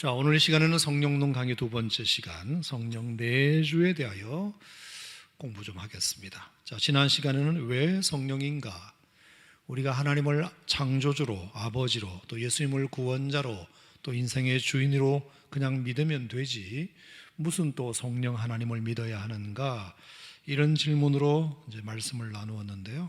자, 오늘 이 시간에는 성령론 강의 두 번째 시간, 성령 내주에 대하여 공부 좀 하겠습니다. 자, 지난 시간에는 왜 성령인가? 우리가 하나님을 창조주로, 아버지로, 또 예수님을 구원자로, 또 인생의 주인으로 그냥 믿으면 되지, 무슨 또 성령 하나님을 믿어야 하는가? 이런 질문으로 이제 말씀을 나누었는데요.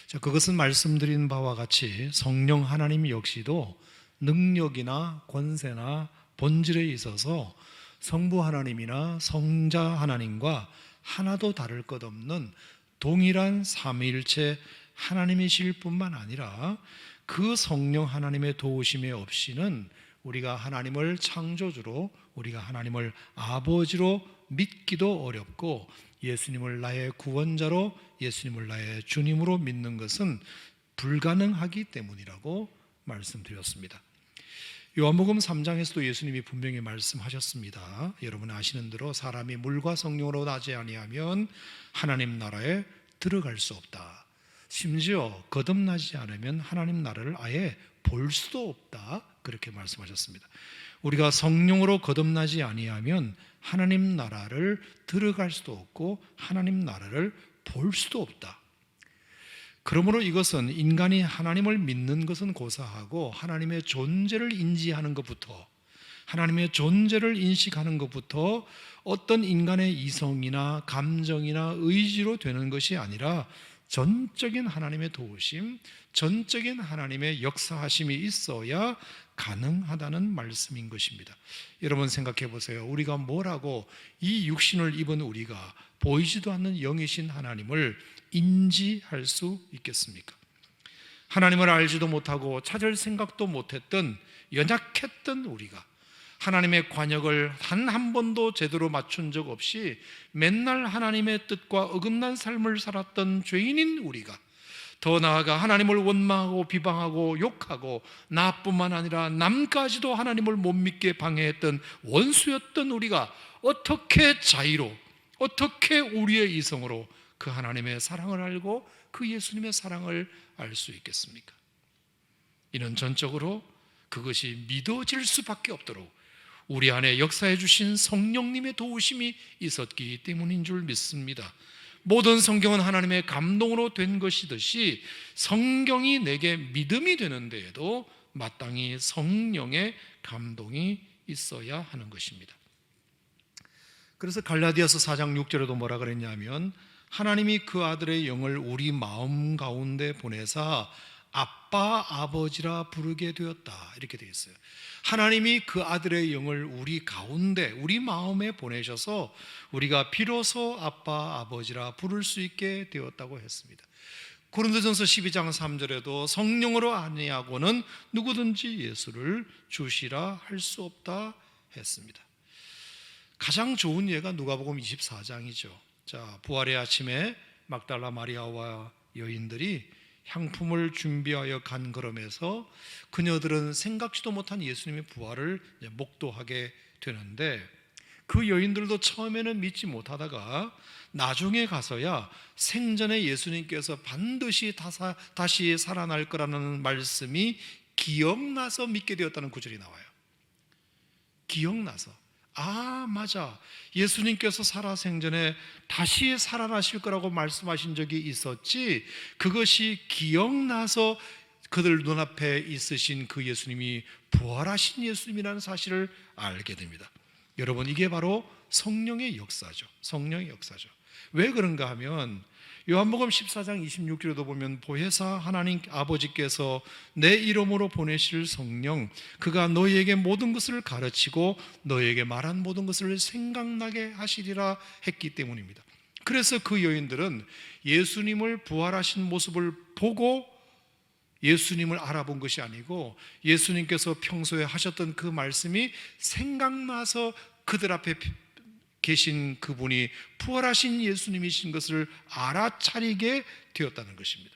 자, 그것은 말씀드린 바와 같이 성령 하나님 역시도 능력이나 권세나 본질에 있어서 성부 하나님이나 성자 하나님과 하나도 다를 것 없는 동일한 삼위일체 하나님이실 뿐만 아니라 그 성령 하나님의 도우심에 없이는 우리가 하나님을 창조주로, 우리가 하나님을 아버지로 믿기도 어렵고, 예수님을 나의 구원자로, 예수님을 나의 주님으로 믿는 것은 불가능하기 때문이라고 말씀드렸습니다. 요한복음 3장에서도 예수님이 분명히 말씀하셨습니다. 여러분 아시는 대로 사람이 물과 성령으로 나지 아니하면 하나님 나라에 들어갈 수 없다. 심지어 거듭나지 않으면 하나님 나라를 아예 볼 수도 없다. 그렇게 말씀하셨습니다. 우리가 성령으로 거듭나지 아니하면 하나님 나라를 들어갈 수도 없고 하나님 나라를 볼 수도 없다. 그러므로 이것은 인간이 하나님을 믿는 것은 고사하고 하나님의 존재를 인지하는 것부터, 하나님의 존재를 인식하는 것부터 어떤 인간의 이성이나 감정이나 의지로 되는 것이 아니라 전적인 하나님의 도우심, 전적인 하나님의 역사하심이 있어야 가능하다는 말씀인 것입니다. 여러분 생각해 보세요. 우리가 뭐라고 이 육신을 입은 우리가 보이지도 않는 영이신 하나님을 인지할 수 있겠습니까? 하나님을 알지도 못하고 찾을 생각도 못했던 연약했던 우리가 하나님의 관역을 단 한 번도 제대로 맞춘 적 없이 맨날 하나님의 뜻과 어긋난 삶을 살았던 죄인인 우리가, 더 나아가 하나님을 원망하고 비방하고 욕하고 나뿐만 아니라 남까지도 하나님을 못 믿게 방해했던 원수였던 우리가 어떻게 자의로, 어떻게 우리의 이성으로 그 하나님의 사랑을 알고 그 예수님의 사랑을 알 수 있겠습니까? 이는 전적으로 그것이 믿어질 수밖에 없도록 우리 안에 역사해 주신 성령님의 도우심이 있었기 때문인 줄 믿습니다. 모든 성경은 하나님의 감동으로 된 것이듯이 성경이 내게 믿음이 되는 데에도 마땅히 성령의 감동이 있어야 하는 것입니다. 그래서 갈라디아서 4장 6절에도 뭐라 그랬냐면, 하나님이 그 아들의 영을 우리 마음 가운데 보내사 아빠 아버지라 부르게 되었다, 이렇게 되어 있어요. 하나님이 그 아들의 영을 우리 가운데, 우리 마음에 보내셔서 우리가 비로소 아빠 아버지라 부를 수 있게 되었다고 했습니다. 고린도전서 12장 3절에도 성령으로 아니하고는 누구든지 예수를 주시라 할 수 없다 했습니다. 가장 좋은 예가 누가복음 24장이죠. 자, 부활의 아침에 막달라 마리아와 여인들이 향품을 준비하여 간 걸음에서 그녀들은 생각지도 못한 예수님의 부활을 목도하게 되는데, 그 여인들도 처음에는 믿지 못하다가 나중에 가서야 생전에 예수님께서 반드시 다시 살아날 거라는 말씀이 기억나서 믿게 되었다는 구절이 나와요. 기억나서, 아 맞아, 예수님께서 살아생전에 다시 살아나실 거라고 말씀하신 적이 있었지, 그것이 기억나서 그들 눈앞에 있으신 그 예수님이 부활하신 예수님이라는 사실을 알게 됩니다. 여러분, 이게 바로 성령의 역사죠. 성령의 역사죠. 왜 그런가 하면 요한복음 14장 26절에도 보면, 보혜사 하나님 아버지께서 내 이름으로 보내실 성령, 그가 너희에게 모든 것을 가르치고 너희에게 말한 모든 것을 생각나게 하시리라 했기 때문입니다. 그래서 그 여인들은 예수님을 부활하신 모습을 보고 예수님을 알아본 것이 아니고, 예수님께서 평소에 하셨던 그 말씀이 생각나서 그들 앞에 계신 그분이 부활하신 예수님이신 것을 알아차리게 되었다는 것입니다.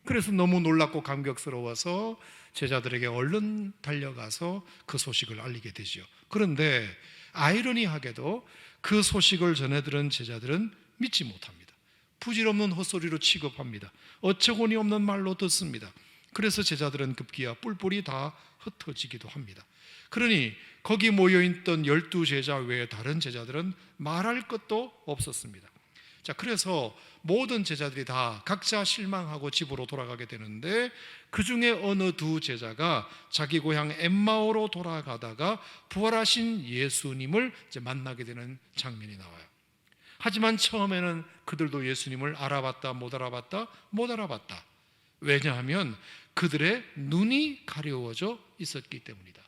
그래서 너무 놀랍고 감격스러워서 제자들에게 얼른 달려가서 그 소식을 알리게 되죠. 그런데 아이러니하게도 그 소식을 전해들은 제자들은 믿지 못합니다. 부질없는 헛소리로 취급합니다. 어처구니 없는 말로 듣습니다. 그래서 제자들은 급기야 뿔뿔이 다 흩어지기도 합니다. 그러니 거기 모여있던 12제자 외에 다른 제자들은 말할 것도 없었습니다. 자, 그래서 모든 제자들이 다 각자 실망하고 집으로 돌아가게 되는데, 그 중에 어느 두 제자가 자기 고향 엠마오로 돌아가다가 부활하신 예수님을 이제 만나게 되는 장면이 나와요. 하지만 처음에는 그들도 예수님을 알아봤다 못 알아봤다 못 알아봤다. 왜냐하면 그들의 눈이 가려워져 있었기 때문이다.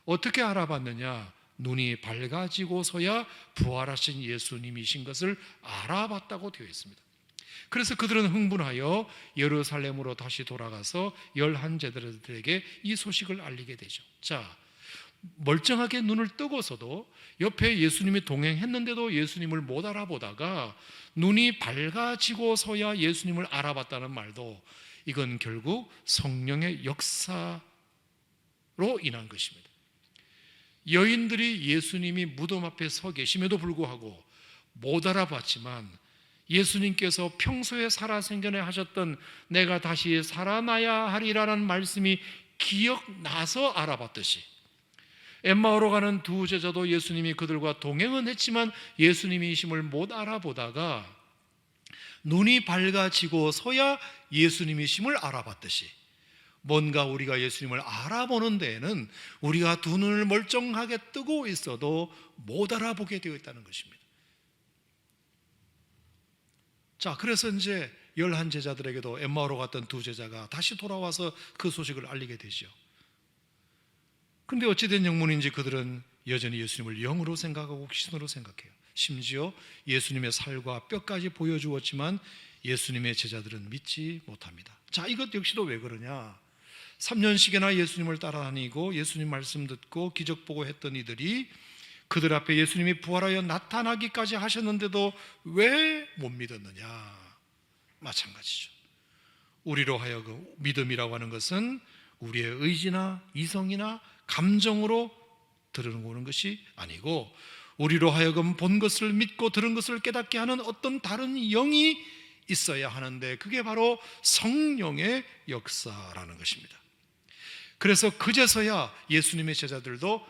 어떻게 알아봤느냐? 눈이 밝아지고서야 부활하신 예수님이신 것을 알아봤다고 되어 있습니다. 그래서 그들은 흥분하여 예루살렘으로 다시 돌아가서 11제자들에게 이 소식을 알리게 되죠. 자, 멀쩡하게 눈을 뜨고서도 옆에 예수님이 동행했는데도 예수님을 못 알아보다가 눈이 밝아지고서야 예수님을 알아봤다는 말도, 이건 결국 성령의 역사로 인한 것입니다. 여인들이 예수님이 무덤 앞에 서 계심에도 불구하고 못 알아봤지만, 예수님께서 평소에 살아생전에 하셨던 내가 다시 살아나야 하리라는 말씀이 기억나서 알아봤듯이, 엠마오로 가는 두 제자도 예수님이 그들과 동행은 했지만 예수님이심을 못 알아보다가 눈이 밝아지고서야 예수님이심을 알아봤듯이, 뭔가 우리가 예수님을 알아보는 데에는 우리가 두 눈을 멀쩡하게 뜨고 있어도 못 알아보게 되어 있다는 것입니다. 자, 그래서 이제 11제자들에게도 엠마오로 갔던 두 제자가 다시 돌아와서 그 소식을 알리게 되죠. 그런데 어찌된 영문인지 그들은 여전히 예수님을 영으로 생각하고 귀신으로 생각해요. 심지어 예수님의 살과 뼈까지 보여주었지만 예수님의 제자들은 믿지 못합니다. 자, 이것 역시도 왜 그러냐? 3년씩이나 예수님을 따라다니고 예수님 말씀 듣고 기적 보고 했던 이들이 그들 앞에 예수님이 부활하여 나타나기까지 하셨는데도 왜 못 믿었느냐? 마찬가지죠. 우리로 하여금 믿음이라고 하는 것은 우리의 의지나 이성이나 감정으로 들어오는 것이 아니고, 우리로 하여금 본 것을 믿고 들은 것을 깨닫게 하는 어떤 다른 영이 있어야 하는데, 그게 바로 성령의 역사라는 것입니다. 그래서 그제서야 예수님의 제자들도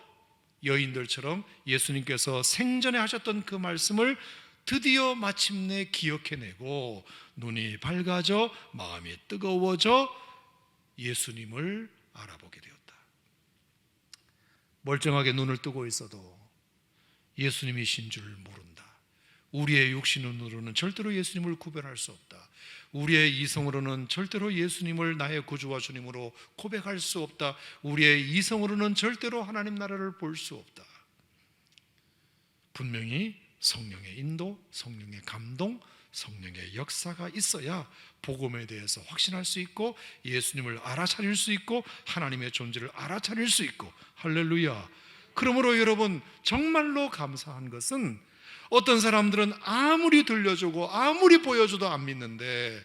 여인들처럼 예수님께서 생전에 하셨던 그 말씀을 드디어 마침내 기억해내고 눈이 밝아져 마음이 뜨거워져 예수님을 알아보게 되었다. 멀쩡하게 눈을 뜨고 있어도 예수님이신 줄 모른다. 우리의 육신으로는 절대로 예수님을 구별할 수 없다. 우리의 이성으로는 절대로 예수님을 나의 구주와 주님으로 고백할 수 없다. 우리의 이성으로는 절대로 하나님 나라를 볼 수 없다. 분명히 성령의 인도, 성령의 감동, 성령의 역사가 있어야 복음에 대해서 확신할 수 있고 예수님을 알아차릴 수 있고 하나님의 존재를 알아차릴 수 있고, 할렐루야. 그러므로 여러분, 정말로 감사한 것은 어떤 사람들은 아무리 들려주고 아무리 보여줘도 안 믿는데,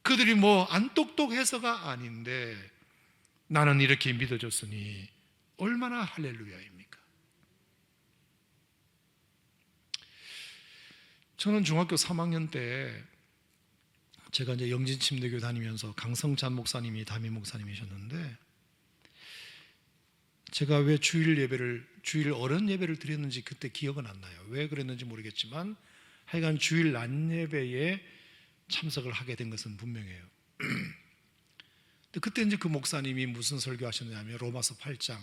그들이 뭐 안 똑똑해서가 아닌데 나는 이렇게 믿어줬으니 얼마나 할렐루야입니까? 저는 중학교 3학년 때 제가 이제 영진침대교회 다니면서 강성찬 목사님이 담임 목사님이셨는데, 제가 왜 주일 어른 예배를 드렸는지 그때 기억은 안 나요. 왜 그랬는지 모르겠지만 하여간 주일 낮 예배에 참석을 하게 된 것은 분명해요. 근데 그때 이제 그 목사님이 무슨 설교하셨냐면 로마서 8장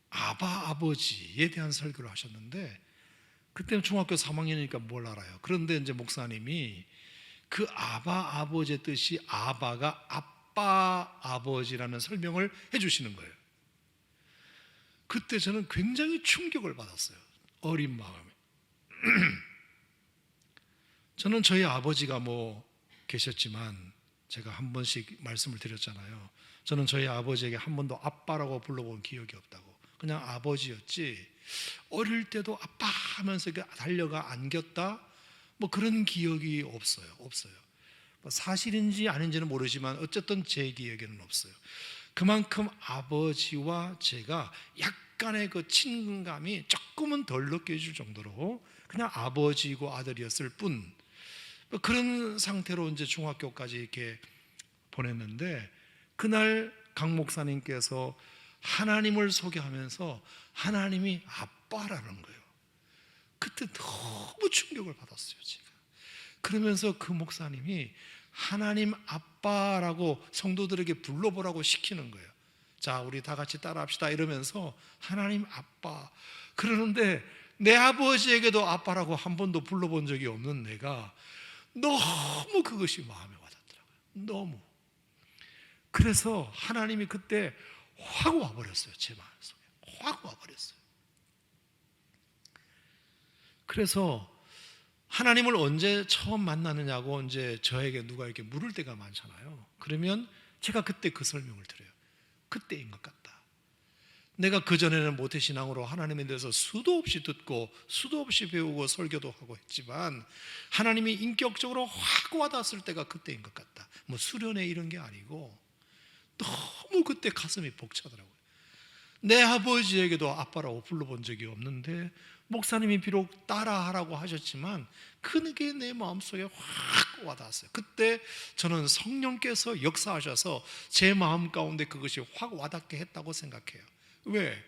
아바 아버지에 대한 설교를 하셨는데, 그때는 중학교 3학년이니까 뭘 알아요. 그런데 이제 목사님이 그 아바 아버지의 뜻이 아바가 아빠 아버지라는 설명을 해주시는 거예요. 그때 저는 굉장히 충격을 받았어요. 어린 마음에. 저는 저희 아버지가 뭐 계셨지만 제가 한 번씩 말씀을 드렸잖아요. 저는 저희 아버지에게 한 번도 아빠라고 불러본 기억이 없다고. 그냥 아버지였지 어릴 때도 아빠 하면서 달려가 안겼다 뭐 그런 기억이 없어요. 뭐 사실인지 아닌지는 모르지만 어쨌든 제 기억에는 없어요. 그만큼 아버지와 제가 약간의 그 친근감이 조금은 덜 느껴질 정도로 그냥 아버지고 아들이었을 뿐, 그런 상태로 이제 중학교까지 이렇게 보냈는데, 그날 강 목사님께서 하나님을 소개하면서 하나님이 아빠라는 거예요. 그때 너무 충격을 받았어요, 제가. 그러면서 그 목사님이 하나님 아빠라고 성도들에게 불러보라고 시키는 거예요. 자, 우리 다 같이 따라합시다 이러면서 하나님 아빠. 그러는데 내 아버지에게도 아빠라고 한 번도 불러본 적이 없는 내가 너무 그것이 마음에 와닿더라고요. 너무. 그래서 하나님이 그때 확 와버렸어요. 제 마음속에 확 와버렸어요. 그래서 하나님을 언제 처음 만나느냐고 이제 저에게 누가 이렇게 물을 때가 많잖아요. 그러면 제가 그때 그 설명을 드려요. 그때인 것 같다. 내가 그전에는 모태신앙으로 하나님에 대해서 수도 없이 듣고 수도 없이 배우고 설교도 하고 했지만 하나님이 인격적으로 확 와닿았을 때가 그때인 것 같다. 뭐 수련회 이런 게 아니고 너무 그때 가슴이 벅차더라고요. 내 아버지에게도 아빠라고 불러본 적이 없는데 목사님이 비록 따라하라고 하셨지만 그게 내 마음속에 확 와닿았어요. 그때 저는 성령께서 역사하셔서 제 마음 가운데 그것이 확 와닿게 했다고 생각해요. 왜?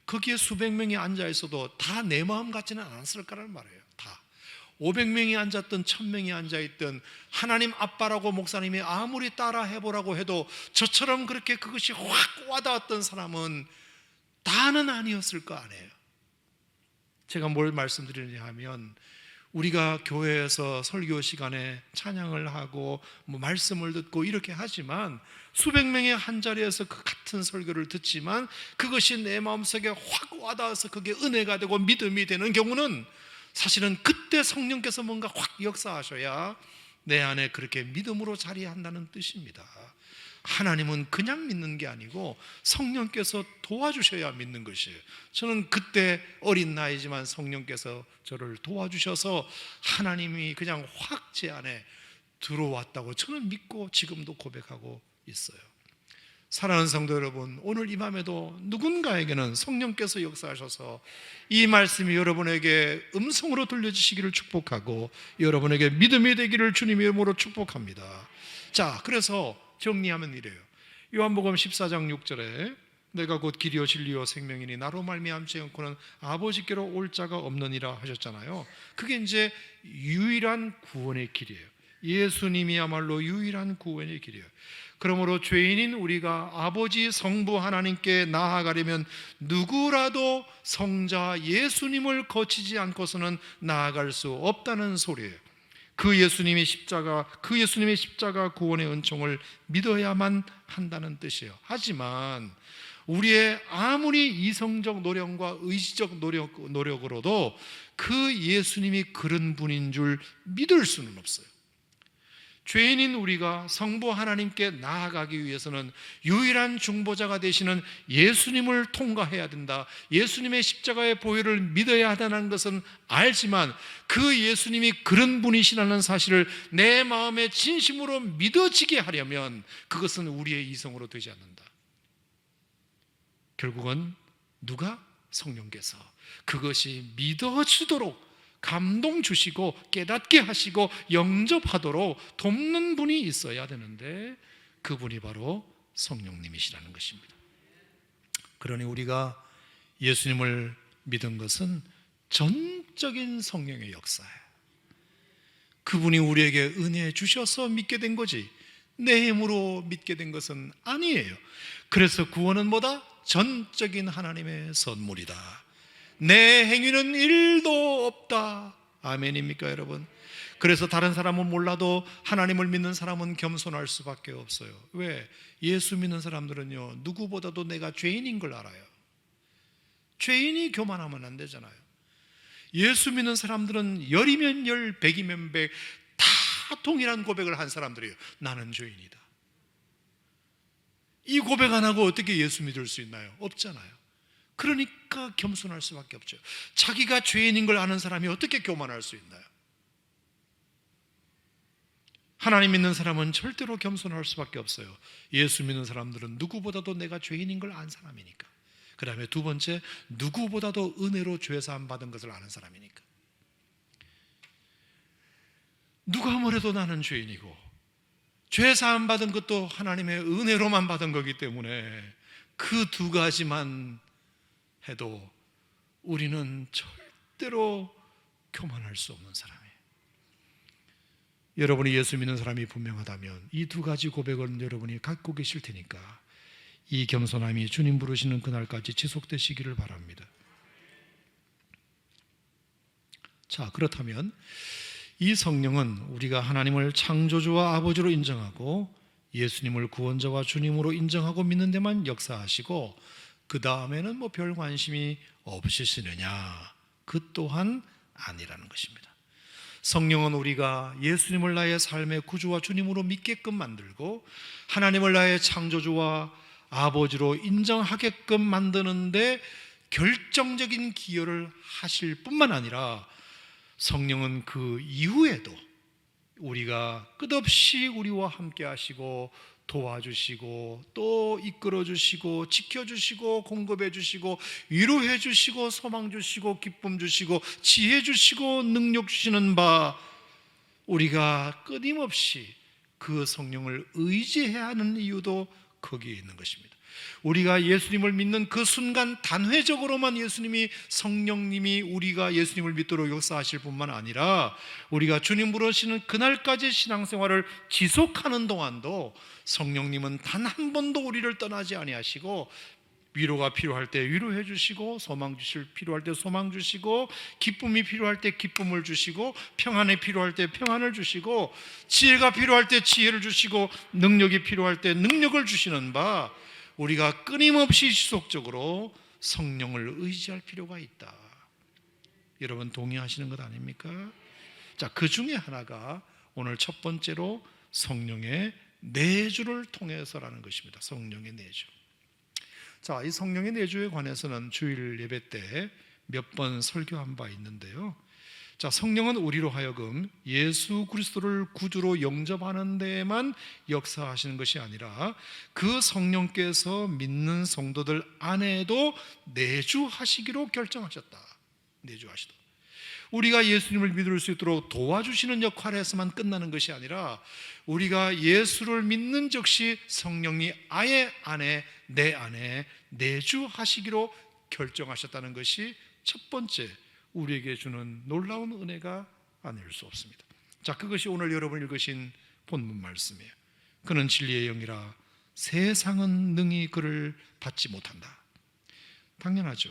거기에 수백 명이 앉아 있어도 다 내 마음 같지는 않았을 거라는 말이에요. 다 500명이 앉았든 1000명이 앉아있든 하나님 아빠라고 목사님이 아무리 따라 해보라고 해도 저처럼 그렇게 그것이 확 와닿았던 사람은 다는 아니었을 거 아니에요. 제가 뭘 말씀드리느냐 하면 우리가 교회에서 설교 시간에 찬양을 하고 뭐 말씀을 듣고 이렇게 하지만 수백 명의 한 자리에서 그 같은 설교를 듣지만 그것이 내 마음속에 확 와닿아서 그게 은혜가 되고 믿음이 되는 경우는 사실은 그때 성령께서 뭔가 확 역사하셔야 내 안에 그렇게 믿음으로 자리한다는 뜻입니다. 하나님은 그냥 믿는 게 아니고 성령께서 도와주셔야 믿는 것이에요. 저는 그때 어린 나이지만 성령께서 저를 도와주셔서 하나님이 그냥 확 제 안에 들어왔다고 저는 믿고 지금도 고백하고 있어요. 사랑하는 성도 여러분, 오늘 이 밤에도 누군가에게는 성령께서 역사하셔서 이 말씀이 여러분에게 음성으로 들려주시기를 축복하고 여러분에게 믿음이 되기를 주님의 이름으로 축복합니다. 자, 그래서 정리하면 이래요. 요한복음 14장 6절에 내가 곧 길이요 진리요 생명이니 나로 말미암지 않고는 아버지께로 올 자가 없느니라 하셨잖아요. 그게 이제 유일한 구원의 길이에요. 예수님이야말로 유일한 구원의 길이에요. 그러므로 죄인인 우리가 아버지 성부 하나님께 나아가려면 누구라도 성자 예수님을 거치지 않고서는 나아갈 수 없다는 소리예요. 그 예수님의 십자가 구원의 은총을 믿어야만 한다는 뜻이에요. 하지만 우리의 아무리 이성적 노력과 의지적 노력으로도 그 예수님이 그런 분인 줄 믿을 수는 없어요. 죄인인 우리가 성부 하나님께 나아가기 위해서는 유일한 중보자가 되시는 예수님을 통과해야 된다. 예수님의 십자가의 보혈을 믿어야 한다는 것은 알지만 그 예수님이 그런 분이시라는 사실을 내 마음에 진심으로 믿어지게 하려면 그것은 우리의 이성으로 되지 않는다. 결국은 누가? 성령께서 그것이 믿어지도록 감동 주시고 깨닫게 하시고 영접하도록 돕는 분이 있어야 되는데 그분이 바로 성령님이시라는 것입니다. 그러니 우리가 예수님을 믿은 것은 전적인 성령의 역사예요. 그분이 우리에게 은혜 주셔서 믿게 된 거지 내 힘으로 믿게 된 것은 아니에요. 그래서 구원은 뭐다? 전적인 하나님의 선물이다. 내 행위는 1도 없다. 아멘입니까 여러분? 그래서 다른 사람은 몰라도 하나님을 믿는 사람은 겸손할 수밖에 없어요. 왜? 예수 믿는 사람들은요 누구보다도 내가 죄인인 걸 알아요. 죄인이 교만하면 안 되잖아요. 예수 믿는 사람들은 10이면 10, 100이면 100 다 동일한 고백을 한 사람들이에요. 나는 죄인이다. 이 고백 안 하고 어떻게 예수 믿을 수 있나요? 없잖아요. 그러니까 겸손할 수밖에 없죠. 자기가 죄인인 걸 아는 사람이 어떻게 교만할 수 있나요? 하나님 믿는 사람은 절대로 겸손할 수밖에 없어요. 예수 믿는 사람들은 누구보다도 내가 죄인인 걸 안 사람이니까. 그 다음에 두 번째, 누구보다도 은혜로 죄사함 받은 것을 아는 사람이니까. 누가 뭐래도 나는 죄인이고 죄사함 받은 것도 하나님의 은혜로만 받은 거기 때문에 그 두 가지만 해도 우리는 절대로 교만할 수 없는 사람이에요. 여러분이 예수 믿는 사람이 분명하다면 이 두 가지 고백을 여러분이 갖고 계실 테니까 이 겸손함이 주님 부르시는 그날까지 지속되시기를 바랍니다. 자, 그렇다면 이 성령은 우리가 하나님을 창조주와 아버지로 인정하고 예수님을 구원자와 주님으로 인정하고 믿는 데만 역사하시고 그 다음에는 뭐 별 관심이 없으시느냐? 그 또한 아니라는 것입니다. 성령은 우리가 예수님을 나의 삶의 구주와 주님으로 믿게끔 만들고 하나님을 나의 창조주와 아버지로 인정하게끔 만드는데 결정적인 기여를 하실 뿐만 아니라 성령은 그 이후에도 우리가 끝없이 우리와 함께 하시고 도와주시고 또 이끌어 주시고 지켜주시고 공급해 주시고 위로해 주시고 소망 주시고 기쁨 주시고 지혜 주시고 능력 주시는 바, 우리가 끊임없이 그 성령을 의지해야 하는 이유도 거기에 있는 것입니다. 우리가 예수님을 믿는 그 순간 단회적으로만 예수님이, 성령님이 우리가 예수님을 믿도록 역사하실 뿐만 아니라 우리가 주님 부르시는 그날까지 신앙생활을 지속하는 동안도 성령님은 단 한 번도 우리를 떠나지 아니하시고 위로가 필요할 때 위로해 주시고 소망 주실 필요할 때 소망 주시고 기쁨이 필요할 때 기쁨을 주시고 평안이 필요할 때 평안을 주시고 지혜가 필요할 때 지혜를 주시고 능력이 필요할 때 능력을 주시는 바, 우리가 끊임없이 지속적으로 성령을 의지할 필요가 있다. 여러분 동의하시는 것 아닙니까? 자, 그 중에 하나가 오늘 첫 번째로 성령의 내주를 통해서라는 것입니다. 성령의 내주. 자, 이 성령의 내주에 관해서는 주일 예배 때 몇 번 설교한 바 있는데요. 자, 성령은 우리로 하여금 예수 그리스도를 구주로 영접하는 데에만 역사하시는 것이 아니라 그 성령께서 믿는 성도들 안에도 내주하시기로 결정하셨다. 내주하시다. 우리가 예수님을 믿을 수 있도록 도와주시는 역할에서만 끝나는 것이 아니라 우리가 예수를 믿는 즉시 성령이 아예 안에, 내 안에 내주하시기로 결정하셨다는 것이 첫 번째 우리에게 주는 놀라운 은혜가 아닐 수 없습니다. 자, 그것이 오늘 여러분 읽으신 본문 말씀이에요. 그는 진리의 영이라 세상은 능히 그를 받지 못한다. 당연하죠.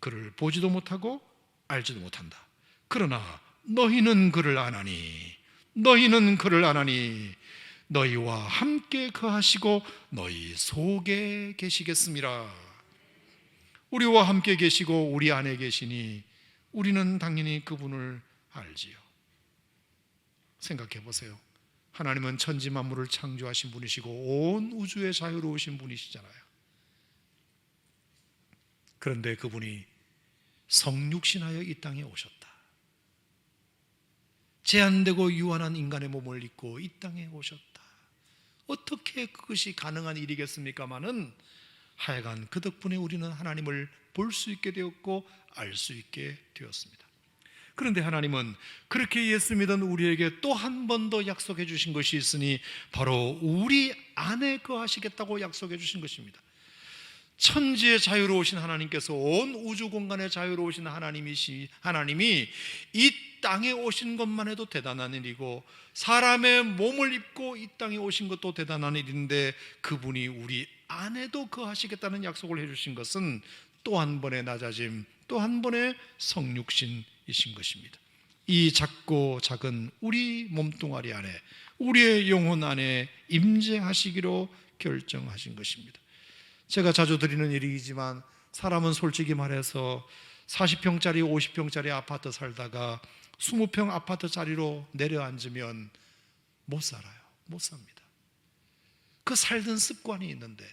그를 보지도 못하고 알지도 못한다. 그러나 너희는 그를 아나니, 너희는 그를 아나니 너희와 함께 거하시고 너희 속에 계시겠음이라. 우리와 함께 계시고 우리 안에 계시니 우리는 당연히 그분을 알지요. 생각해 보세요. 하나님은 천지 만물을 창조하신 분이시고 온 우주에 자유로우신 분이시잖아요. 그런데 그분이 성육신하여 이 땅에 오셨다. 제한되고 유한한 인간의 몸을 입고 이 땅에 오셨다. 어떻게 그것이 가능한 일이겠습니까마는 하여간 그 덕분에 우리는 하나님을 볼 수 있게 되었고 알 수 있게 되었습니다. 그런데 하나님은 그렇게 예수 믿은 우리에게 또 한 번 더 약속해 주신 것이 있으니 바로 우리 안에 거하시겠다고 약속해 주신 것입니다. 천지에 자유로우신 하나님께서 온 우주 공간에 자유로우신 하나님이 이 땅에 오신 것만 해도 대단한 일이고 사람의 몸을 입고 이 땅에 오신 것도 대단한 일인데 그분이 우리 안에도 거하시겠다는 약속을 해주신 것은 또 한 번의 낮아짐, 또 한 번의 성육신이신 것입니다. 이 작고 작은 우리 몸뚱아리 안에, 우리의 영혼 안에 임재하시기로 결정하신 것입니다. 제가 자주 드리는 얘기이지만 사람은 솔직히 말해서 40평짜리 50평짜리 아파트 살다가 20평 아파트 자리로 내려앉으면 못 살아요. 못 삽니다. 그 살던 습관이 있는데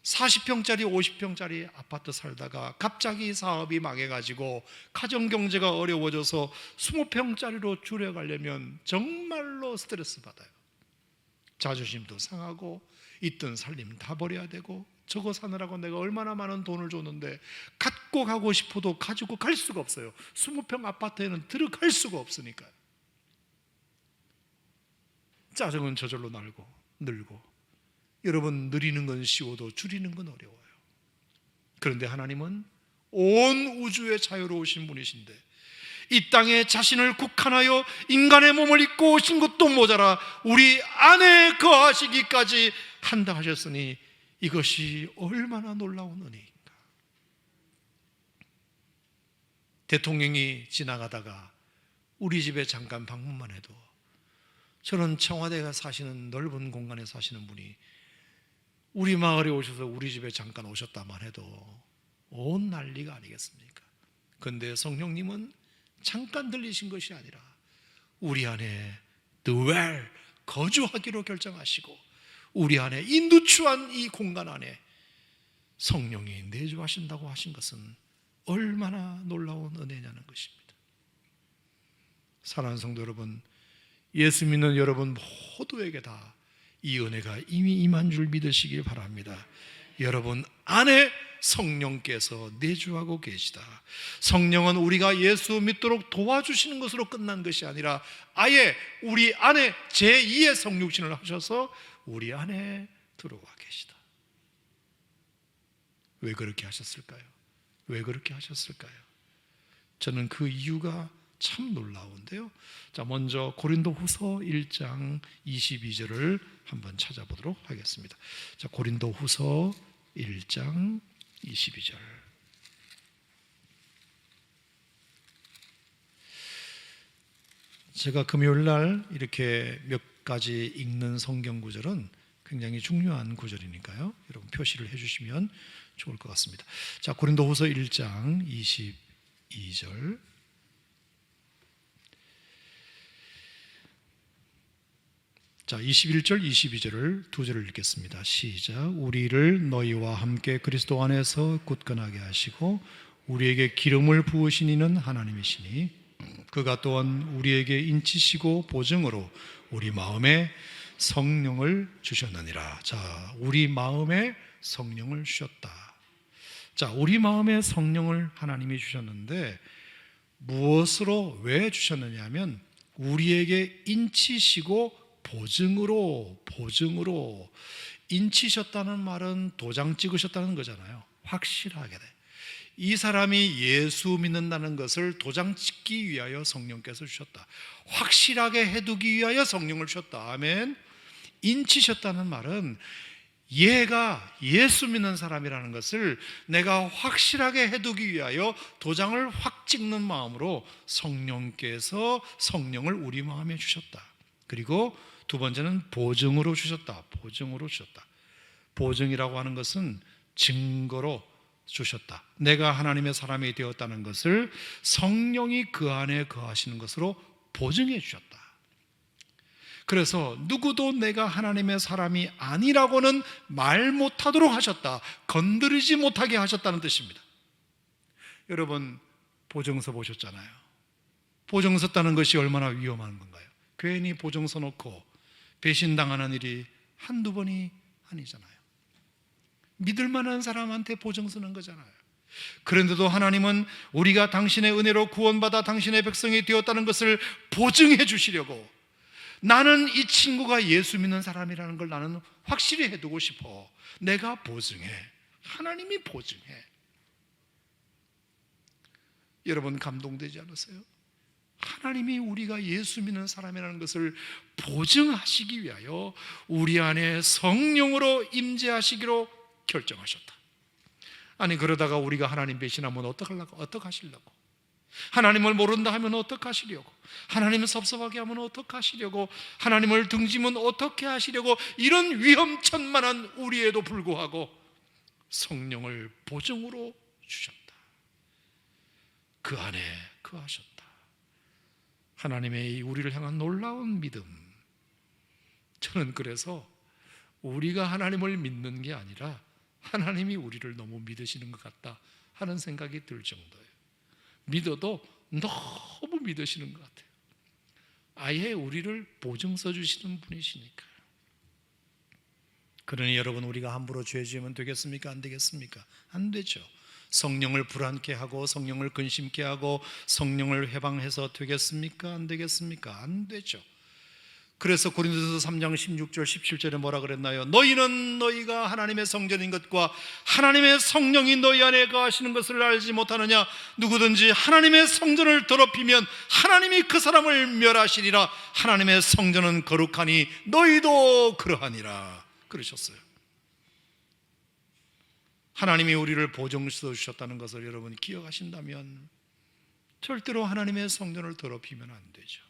40평짜리 50평짜리 아파트 살다가 갑자기 사업이 망해가지고 가정경제가 어려워져서 20평짜리로 줄여가려면 정말로 스트레스 받아요. 자존심도 상하고 있던 살림 다 버려야 되고 저거 사느라고 내가 얼마나 많은 돈을 줬는데 갖고 가고 싶어도 가지고 갈 수가 없어요. 20평 아파트에는 들어갈 수가 없으니까요. 짜증은 저절로 늘고 여러분, 누리는 건 쉬워도 줄이는 건 어려워요. 그런데 하나님은 온 우주에 자유로우신 분이신데 이 땅에 자신을 국한하여 인간의 몸을 입고 오신 것도 모자라 우리 안에 거하시기까지 한다 하셨으니 이것이 얼마나 놀라운 은혜인가. 대통령이 지나가다가 우리 집에 잠깐 방문만 해도, 저는 청와대가 사시는 넓은 공간에 사시는 분이 우리 마을에 오셔서 우리 집에 잠깐 오셨다만 해도 온 난리가 아니겠습니까? 그런데 성령님은 잠깐 들리신 것이 아니라 우리 안에 dwell, 거주하기로 결정하시고 우리 안에 이 누추한 이 공간 안에 성령이 내주하신다고 하신 것은 얼마나 놀라운 은혜냐는 것입니다. 사랑하는 성도 여러분, 예수 믿는 여러분 모두에게 다 이 은혜가 이미 임한 줄 믿으시길 바랍니다. 여러분 안에 성령께서 내주하고 계시다. 성령은 우리가 예수 믿도록 도와주시는 것으로 끝난 것이 아니라 아예 우리 안에 제2의 성육신을 하셔서 우리 안에 들어와 계시다. 왜 그렇게 하셨을까요? 왜 그렇게 하셨을까요? 저는 그 이유가 참 놀라운데요. 자, 먼저 고린도후서 1장 22절을 한번 찾아보도록 하겠습니다. 자, 고린도후서 1장 22절. 제가 금요일 날 이렇게 몇 가지 읽는 성경 구절은 굉장히 중요한 구절이니까요. 여러분 표시를 해주시면 좋을 것 같습니다. 자, 고린도후서 1장 22절. 자, 21절, 22절을 두 절을 읽겠습니다. 시작. 우리를 너희와 함께 그리스도 안에서 굳건하게 하시고 우리에게 기름을 부으신 이는 하나님이시니 그가 또한 우리에게 인치시고 보증으로 우리 마음에 성령을 주셨느니라. 자, 우리 마음에 성령을 주셨다. 자, 우리 마음에 성령을 하나님이 주셨는데 무엇으로 왜 주셨느냐 하면 우리에게 인치시고 보증으로 인치셨다는 말은 도장 찍으셨다는 거잖아요. 확실하게 돼. 이 사람이 예수 믿는다는 것을 도장 찍기 위하여 성령께서 주셨다. 확실하게 해두기 위하여 성령을 주셨다. 아멘. 인치셨다는 말은 얘가 예수 믿는 사람이라는 것을 내가 확실하게 해두기 위하여 도장을 확 찍는 마음으로 성령께서 성령을 우리 마음에 주셨다. 그리고 두 번째는 보증으로 주셨다. 보증으로 주셨다. 보증이라고 하는 것은 증거로 주셨다. 내가 하나님의 사람이 되었다는 것을 성령이 그 안에 거하시는 것으로 보증해 주셨다. 그래서 누구도 내가 하나님의 사람이 아니라고는 말 못하도록 하셨다. 건드리지 못하게 하셨다는 뜻입니다. 여러분 보증서 보셨잖아요. 보증서 따는 것이 얼마나 위험한 건가요? 괜히 보증서 놓고 배신당하는 일이 한두 번이 아니잖아요. 믿을 만한 사람한테 보증서 는 거잖아요. 그런데도 하나님은 우리가 당신의 은혜로 구원받아 당신의 백성이 되었다는 것을 보증해 주시려고, 나는 이 친구가 예수 믿는 사람이라는 걸 나는 확실히 해두고 싶어. 내가 보증해. 하나님이 보증해. 여러분 감동되지 않으세요? 하나님이 우리가 예수 믿는 사람이라는 것을 보증하시기 위하여 우리 안에 성령으로 임재하시기로 결정하셨다. 아니 그러다가 우리가 하나님 배신하면 어떡하시려고? 하나님을 모른다 하면 어떡하시려고? 하나님을 섭섭하게 하면 어떡하시려고? 하나님을 등지면 어떻게 하시려고? 이런 위험천만한 우리에도 불구하고 성령을 보증으로 주셨다. 그 안에 거하셨다. 하나님의 우리를 향한 놀라운 믿음. 저는 그래서 우리가 하나님을 믿는 게 아니라 하나님이 우리를 너무 믿으시는 것 같다 하는 생각이 들 정도예요. 믿어도 너무 믿으시는 것 같아요. 아예 우리를 보증서 주시는 분이시니까요. 그러니 여러분 우리가 함부로 죄 지으면 되겠습니까? 안 되겠습니까? 안 되죠. 성령을 불안케 하고 성령을 근심케 하고 성령을 해방해서 되겠습니까? 안 되겠습니까? 안 되죠. 그래서 고린도서 3장 16절 17절에 뭐라 그랬나요? 너희는 너희가 하나님의 성전인 것과 하나님의 성령이 너희 안에 거하시는 것을 알지 못하느냐? 누구든지 하나님의 성전을 더럽히면 하나님이 그 사람을 멸하시리라. 하나님의 성전은 거룩하니 너희도 그러하니라. 그러셨어요. 하나님이 우리를 보증서 주셨다는 것을 여러분 기억하신다면 절대로 하나님의 성전을 더럽히면 안 되죠.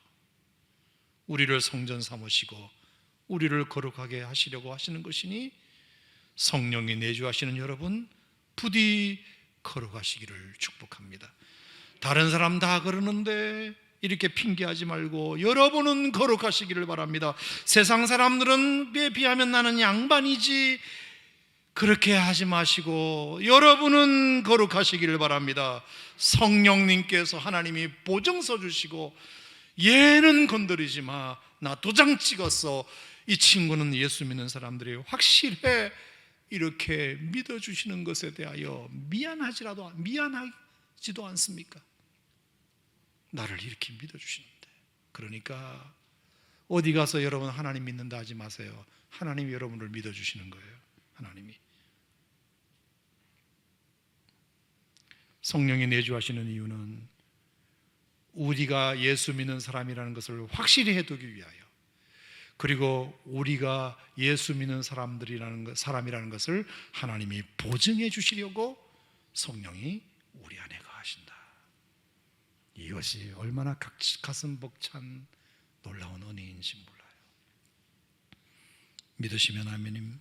우리를 성전 삼으시고 우리를 거룩하게 하시려고 하시는 것이니 성령이 내주하시는 여러분 부디 거룩하시기를 축복합니다. 다른 사람 다 그러는데 이렇게 핑계하지 말고 여러분은 거룩하시기를 바랍니다. 세상 사람들은 비하면 나는 양반이지 그렇게 하지 마시고 여러분은 거룩하시기를 바랍니다. 성령님께서 하나님이 보증서 주시고 얘는 건드리지 마. 나 도장 찍었어. 이 친구는 예수 믿는 사람들이 확실해. 이렇게 믿어주시는 것에 대하여 미안하지도 않습니까? 나를 이렇게 믿어주시는데. 그러니까 어디 가서 여러분 하나님 믿는다 하지 마세요. 하나님이 여러분을 믿어주시는 거예요. 하나님이. 성령이 내주하시는 이유는 우리가 예수 믿는 사람이라는 것을 확실히 해두기 위하여, 그리고 우리가 예수 믿는 사람이라는 것을 하나님이 보증해 주시려고 성령이 우리 안에 거하신다. 이것이 얼마나 가슴 벅찬 놀라운 은혜인지 몰라요. 믿으시면 아멘입니다.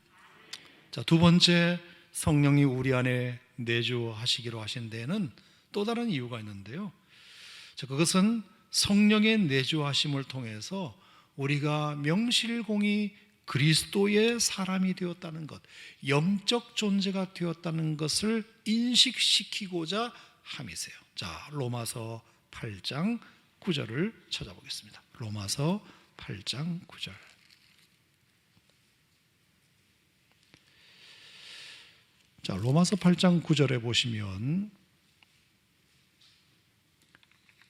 자, 두 번째, 성령이 우리 안에 내주하시기로 하신 데에는 또 다른 이유가 있는데요. 자, 그것은 성령의 내주하심을 통해서 우리가 명실공히 그리스도의 사람이 되었다는 것, 영적 존재가 되었다는 것을 인식시키고자 함이세요. 자, 로마서 8장 9절을 찾아보겠습니다. 로마서 8장 9절. 자, 로마서 8장 9절에 보시면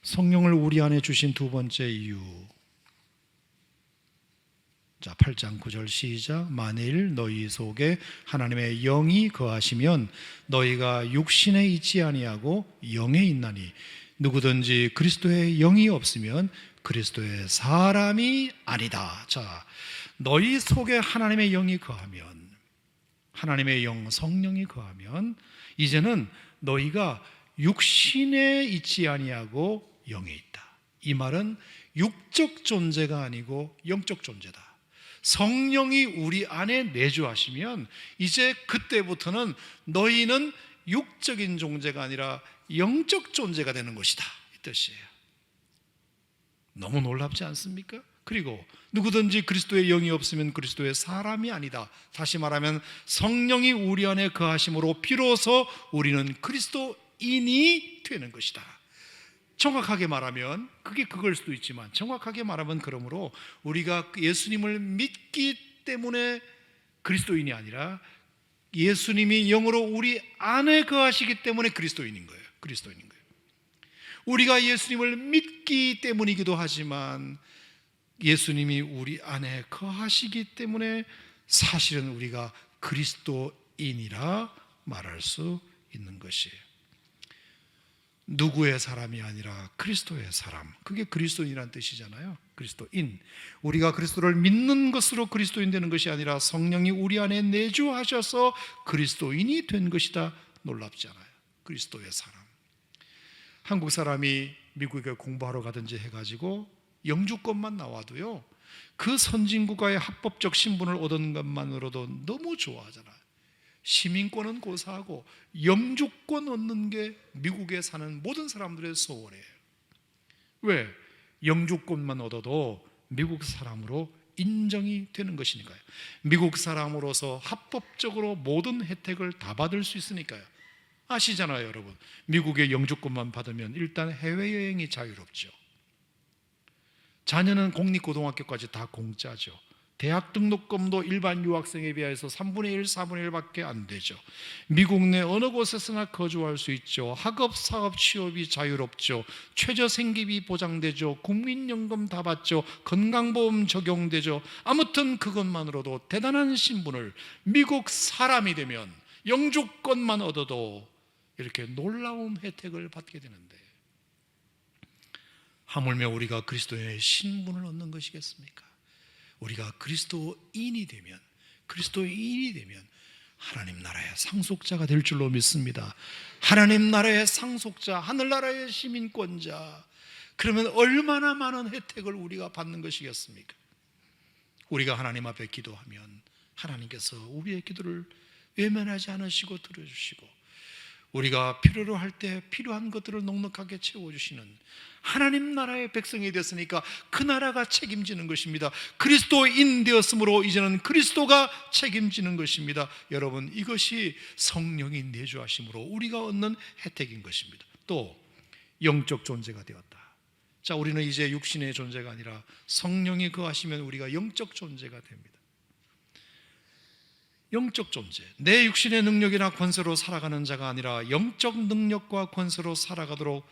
성령을 우리 안에 주신 두 번째 이유. 자, 8장 9절 시작. 만일 너희 속에 하나님의 영이 거하시면 너희가 육신에 있지 아니하고 영에 있나니 누구든지 그리스도의 영이 없으면 그리스도의 사람이 아니다. 자, 너희 속에 하나님의 영이 거하면, 하나님의 영 성령이 거하면 이제는 너희가 육신에 있지 아니하고 영에 있다. 이 말은 육적 존재가 아니고 영적 존재다. 성령이 우리 안에 내주하시면 이제 그때부터는 너희는 육적인 존재가 아니라 영적 존재가 되는 것이다, 이 뜻이에요. 너무 놀랍지 않습니까? 그리고 누구든지 그리스도의 영이 없으면 그리스도의 사람이 아니다. 다시 말하면 성령이 우리 안에 거하심으로 비로소 우리는 그리스도인이 되는 것이다. 정확하게 말하면 그게 그걸 수도 있지만, 정확하게 말하면 그러므로 우리가 예수님을 믿기 때문에 그리스도인이 아니라 예수님이 영으로 우리 안에 거하시기 때문에 그리스도인인 거예요. 그리스도인인 거예요. 우리가 예수님을 믿기 때문이기도 하지만 예수님이 우리 안에 거하시기 때문에 사실은 우리가 그리스도인이라 말할 수 있는 것이에요. 누구의 사람이 아니라 그리스도의 사람, 그게 그리스도인이라는 뜻이잖아요. 그리스도인, 우리가 그리스도를 믿는 것으로 그리스도인 되는 것이 아니라 성령이 우리 안에 내주하셔서 그리스도인이 된 것이다. 놀랍지 않아요? 그리스도의 사람. 한국 사람이 미국에 공부하러 가든지 해가지고 영주권만 나와도요, 그 선진국가의 합법적 신분을 얻은 것만으로도 너무 좋아하잖아요. 시민권은 고사하고 영주권 얻는 게 미국에 사는 모든 사람들의 소원이에요. 왜? 영주권만 얻어도 미국 사람으로 인정이 되는 것이니까요. 미국 사람으로서 합법적으로 모든 혜택을 다 받을 수 있으니까요. 아시잖아요, 여러분. 미국의 영주권만 받으면 일단 해외여행이 자유롭죠. 자녀는 공립고등학교까지 다 공짜죠. 대학 등록금도 일반 유학생에 비해서 3분의 1, 4분의 1밖에 안 되죠. 미국 내 어느 곳에서나 거주할 수 있죠. 학업, 사업, 취업이 자유롭죠. 최저 생계비 보장되죠. 국민연금 다 받죠. 건강보험 적용되죠. 아무튼 그것만으로도 대단한 신분을, 미국 사람이 되면 영주권만 얻어도 이렇게 놀라운 혜택을 받게 되는데, 하물며 우리가 그리스도의 신분을 얻는 것이겠습니까? 우리가 그리스도인이 되면 하나님 나라의 상속자가 될 줄로 믿습니다. 하나님 나라의 상속자, 하늘나라의 시민권자, 그러면 얼마나 많은 혜택을 우리가 받는 것이겠습니까? 우리가 하나님 앞에 기도하면 하나님께서 우리의 기도를 외면하지 않으시고 들어주시고, 우리가 필요로 할 때 필요한 것들을 넉넉하게 채워주시는 하나님 나라의 백성이 됐으니까 그 나라가 책임지는 것입니다. 그리스도인 되었으므로 이제는 그리스도가 책임지는 것입니다. 여러분, 이것이 성령이 내주하심으로 우리가 얻는 혜택인 것입니다. 또 영적 존재가 되었다. 자, 우리는 이제 육신의 존재가 아니라 성령이 거하시면 우리가 영적 존재가 됩니다. 영적 존재, 내 육신의 능력이나 권세로 살아가는 자가 아니라 영적 능력과 권세로 살아가도록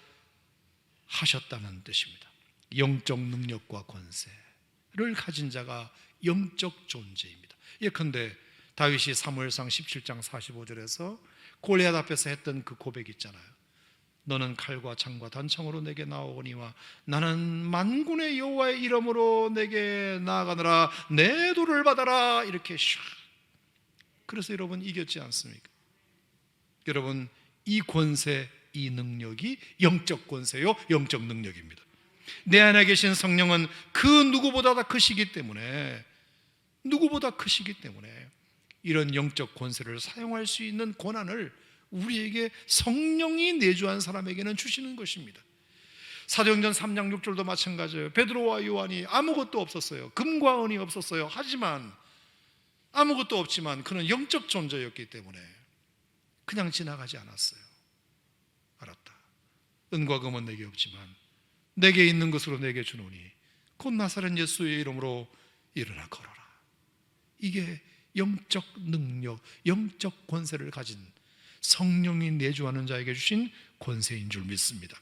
하셨다는 뜻입니다. 영적 능력과 권세를 가진 자가 영적 존재입니다. 예컨대 다윗이 사무엘상 17장 45절에서 골리앗 앞에서 했던 그 고백 있잖아요. 너는 칼과 창과 단창으로 내게 나오거니와 나는 만군의 여호와의 이름으로 내게 나아가느라 내 도를 받아라. 이렇게 샥. 그래서 여러분 이겼지 않습니까? 여러분, 이 권세, 이 능력이 영적 권세요, 영적 능력입니다. 내 안에 계신 성령은 그 누구보다 크시기 때문에 이런 영적 권세를 사용할 수 있는 권한을 우리에게 성령이 내주한 사람에게는 주시는 것입니다. 사도행전 3장 6절도 마찬가지예요. 베드로와 요한이 아무것도 없었어요. 금과 은이 없었어요. 하지만 아무것도 없지만 그는 영적 존재였기 때문에 그냥 지나가지 않았어요. 알았다. 은과 금은 내게 없지만 내게 있는 것으로 내게 주노니 곧 나사렛 예수의 이름으로 일어나 걸어라. 이게 영적 능력, 영적 권세를 가진 성령이 내주하는 자에게 주신 권세인 줄 믿습니다.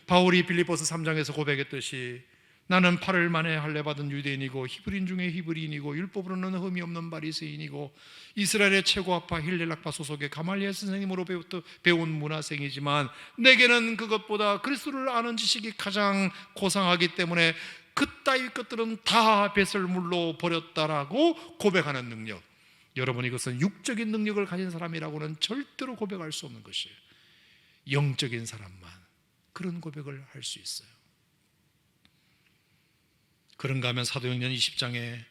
바울이 빌립보서 3장에서 고백했듯이 나는 8일 만에 할례받은 유대인이고 히브리인 중에 히브리인이고 율법으로는 흠이 없는 바리새인이고 이스라엘의 최고학파 힐렐락파 소속의 가말리엘 선생님으로 배운 문화생이지만 내게는 그것보다 그리스도를 아는 지식이 가장 고상하기 때문에 그따위 것들은 다 배설물로 버렸다라고 고백하는 능력. 여러분, 이것은 육적인 능력을 가진 사람이라고는 절대로 고백할 수 없는 것이에요. 영적인 사람만 그런 고백을 할 수 있어요. 그런가 하면 사도행전 20장에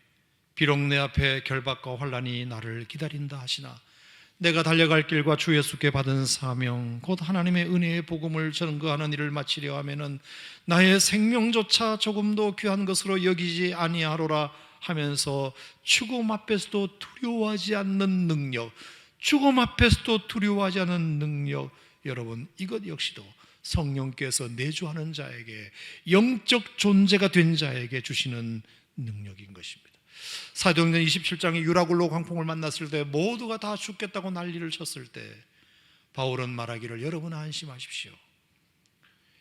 비록 내 앞에 결박과 환난이 나를 기다린다 하시나 내가 달려갈 길과 주 예수께 받은 사명 곧 하나님의 은혜의 복음을 전거하는 일을 마치려 하면은 나의 생명조차 조금도 귀한 것으로 여기지 아니하로라 하면서 죽음 앞에서도 두려워하지 않는 능력, 죽음 앞에서도 두려워하지 않는 능력, 여러분, 이것 역시도 성령께서 내주하는 자에게, 영적 존재가 된 자에게 주시는 능력인 것입니다. 사도행전 27장에 유라굴로 광풍을 만났을 때 모두가 다 죽겠다고 난리를 쳤을 때 바울은 말하기를 여러분 안심하십시오.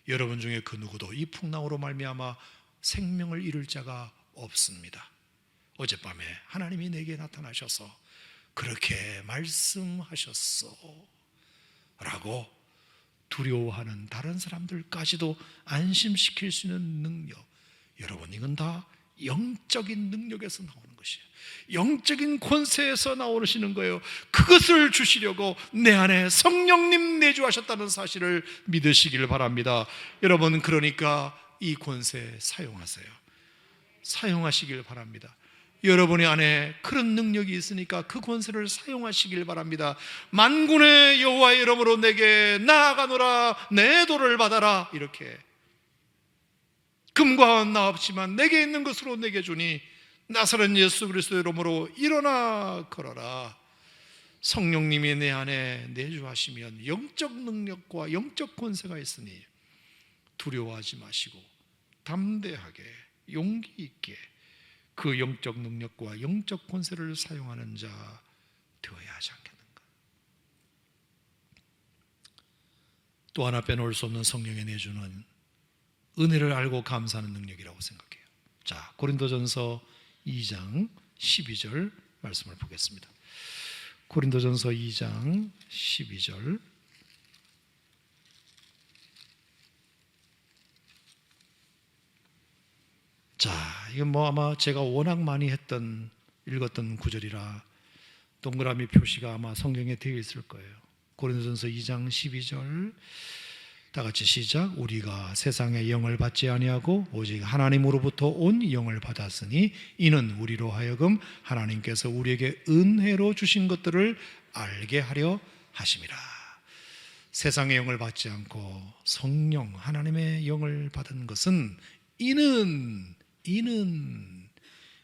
여러분 중에 그 누구도 이 풍랑으로 말미암아 생명을 잃을 자가 없습니다. 어젯밤에 하나님이 내게 나타나셔서 그렇게 말씀하셨어 라고 두려워하는 다른 사람들까지도 안심시킬 수 있는 능력, 여러분, 이건 다 영적인 능력에서 나오는 것이에요. 영적인 권세에서 나오시는 거예요. 그것을 주시려고 내 안에 성령님 내주하셨다는 사실을 믿으시길 바랍니다. 여러분, 그러니까 이 권세 사용하세요. 사용하시길 바랍니다. 여러분의 안에 그런 능력이 있으니까 그 권세를 사용하시길 바랍니다. 만군의 여호와의 이름으로 내게 나아가노라, 내 도를 받아라. 이렇게 금과 은 나 없지만 내게 있는 것으로 내게 주니 나사렛 예수 그리스도의 이름으로 일어나 걸어라. 성령님이 내 안에 내주하시면 영적 능력과 영적 권세가 있으니 두려워하지 마시고 담대하게 용기 있게 그 영적 능력과 영적 권세를 사용하는 자 되어야 하지 않겠는가. 또 하나 빼놓을 수 없는 성령의 내주는 은혜를 알고 감사하는 능력이라고 생각해요. 자, 고린도전서 2장 12절 말씀을 보겠습니다. 고린도전서 2장 12절. 자, 이건 뭐 아마 제가 워낙 많이 읽었던 구절이라 동그라미 표시가 아마 성경에 되어 있을 거예요. 고린도전서 2장 12절. 다 같이 시작. 우리가 세상의 영을 받지 아니하고 오직 하나님으로부터 온 영을 받았으니 이는 우리로 하여금 하나님께서 우리에게 은혜로 주신 것들을 알게 하려 하심이라. 세상의 영을 받지 않고 성령 하나님의 영을 받은 것은 이는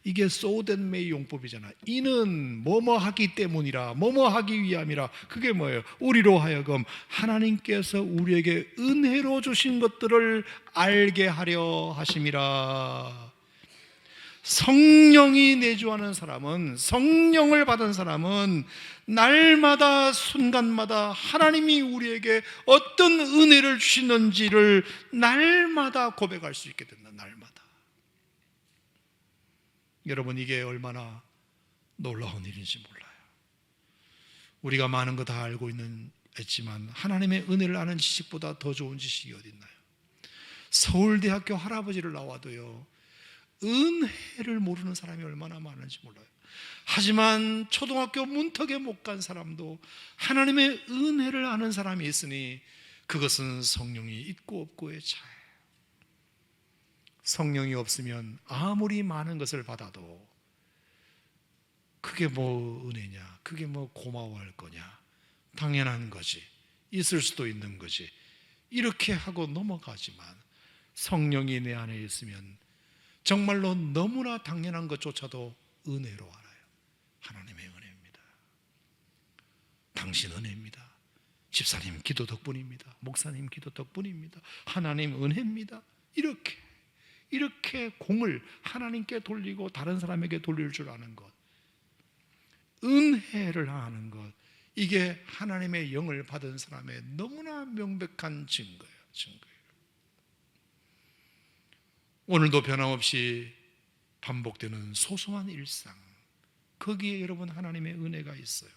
이게 소덴메이 용법이잖아. 이는 뭐뭐 하기 때문이라, 뭐뭐 하기 위함이라. 그게 뭐예요? 우리로 하여금 하나님께서 우리에게 은혜로 주신 것들을 알게 하려 하심이라. 성령이 내주하는 사람은, 성령을 받은 사람은 날마다 순간마다 하나님이 우리에게 어떤 은혜를 주시는지를 날마다 고백할 수 있게 된다. 날마다. 여러분, 이게 얼마나 놀라운 일인지 몰라요. 우리가 많은 거 다 알고 있지만 하나님의 은혜를 아는 지식보다 더 좋은 지식이 어디 있나요? 서울대학교 할아버지를 나와도요, 은혜를 모르는 사람이 얼마나 많은지 몰라요. 하지만 초등학교 문턱에 못 간 사람도 하나님의 은혜를 아는 사람이 있으니 그것은 성령이 있고 없고의 차이예요. 성령이 없으면 아무리 많은 것을 받아도 그게 뭐 은혜냐, 그게 뭐 고마워할 거냐, 당연한 거지, 있을 수도 있는 거지, 이렇게 하고 넘어가지만 성령이 내 안에 있으면 정말로 너무나 당연한 것조차도 은혜로 알아요. 하나님의 은혜입니다. 당신 은혜입니다. 집사님 기도 덕분입니다. 목사님 기도 덕분입니다. 하나님 은혜입니다. 이렇게 공을 하나님께 돌리고 다른 사람에게 돌릴 줄 아는 것, 은혜를 아는 것, 이게 하나님의 영을 받은 사람의 너무나 명백한 증거예요. 오늘도 변함없이 반복되는 소소한 일상, 거기에 여러분 하나님의 은혜가 있어요.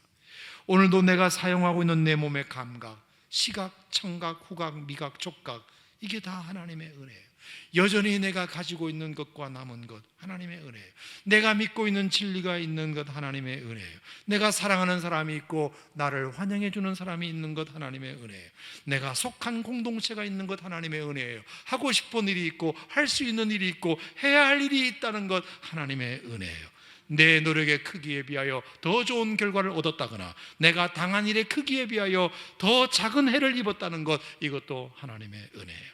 오늘도 내가 사용하고 있는 내 몸의 감각, 시각, 청각, 후각, 미각, 촉각, 이게 다 하나님의 은혜예요. 여전히 내가 가지고 있는 것과 남은 것 하나님의 은혜예요. 내가 믿고 있는 진리가 있는 것 하나님의 은혜예요. 내가 사랑하는 사람이 있고 나를 환영해 주는 사람이 있는 것 하나님의 은혜예요. 내가 속한 공동체가 있는 것 하나님의 은혜예요. 하고 싶은 일이 있고 할 수 있는 일이 있고 해야 할 일이 있다는 것 하나님의 은혜예요. 내 노력의 크기에 비하여 더 좋은 결과를 얻었다거나 내가 당한 일의 크기에 비하여 더 작은 해를 입었다는 것, 이것도 하나님의 은혜예요.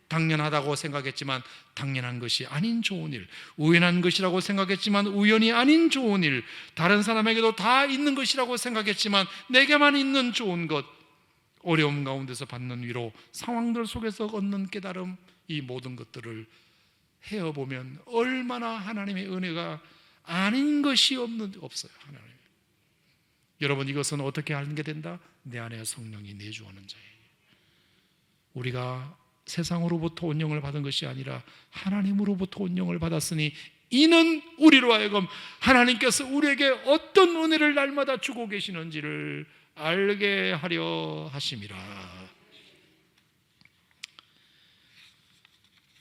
당연하다고 생각했지만 당연한 것이 아닌 좋은 일, 우연한 것이라고 생각했지만 우연이 아닌 좋은 일, 다른 사람에게도 다 있는 것이라고 생각했지만 내게만 있는 좋은 것, 어려움 가운데서 받는 위로, 상황들 속에서 얻는 깨달음, 이 모든 것들을 헤어보면 얼마나 하나님의 은혜가 아닌 것이 없어요. 하나님. 여러분, 이것은 어떻게 알게 된다? 내 안에 성령이 내주하는 자예요. 우리가 세상으로부터 온 영을 받은 것이 아니라 하나님으로부터 온 영을 받았으니 이는 우리로 하여금 하나님께서 우리에게 어떤 은혜를 날마다 주고 계시는지를 알게 하려 하심이라.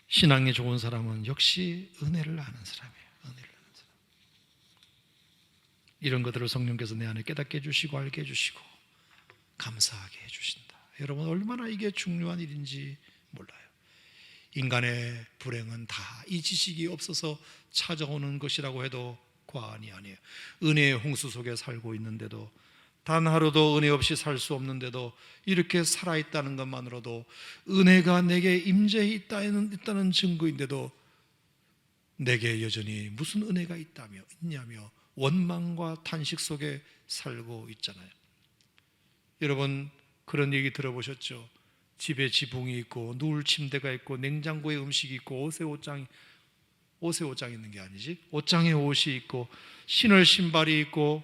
신앙이 좋은 사람은 역시 은혜를 아는 사람이에요. 이런 것들을 성령께서 내 안에 깨닫게 해주시고 알게 해주시고 감사하게 해주신다. 여러분, 얼마나 이게 중요한 일인지 몰라요. 인간의 불행은 다 이 지식이 없어서 찾아오는 것이라고 해도 과언이 아니에요. 은혜의 홍수 속에 살고 있는데도, 단 하루도 은혜 없이 살 수 없는데도 이렇게 살아있다는 것만으로도 은혜가 내게 임재해 있다는 증거인데도 내게 여전히 무슨 은혜가 있냐며 원망과 탄식 속에 살고 있잖아요. 여러분, 그런 얘기 들어보셨죠? 집에 지붕이 있고 누울 침대가 있고 냉장고에 음식이 있고 옷에 옷장이, 옷에 옷장 있는 게 아니지. 옷장에 옷이 있고 신을 신발이 있고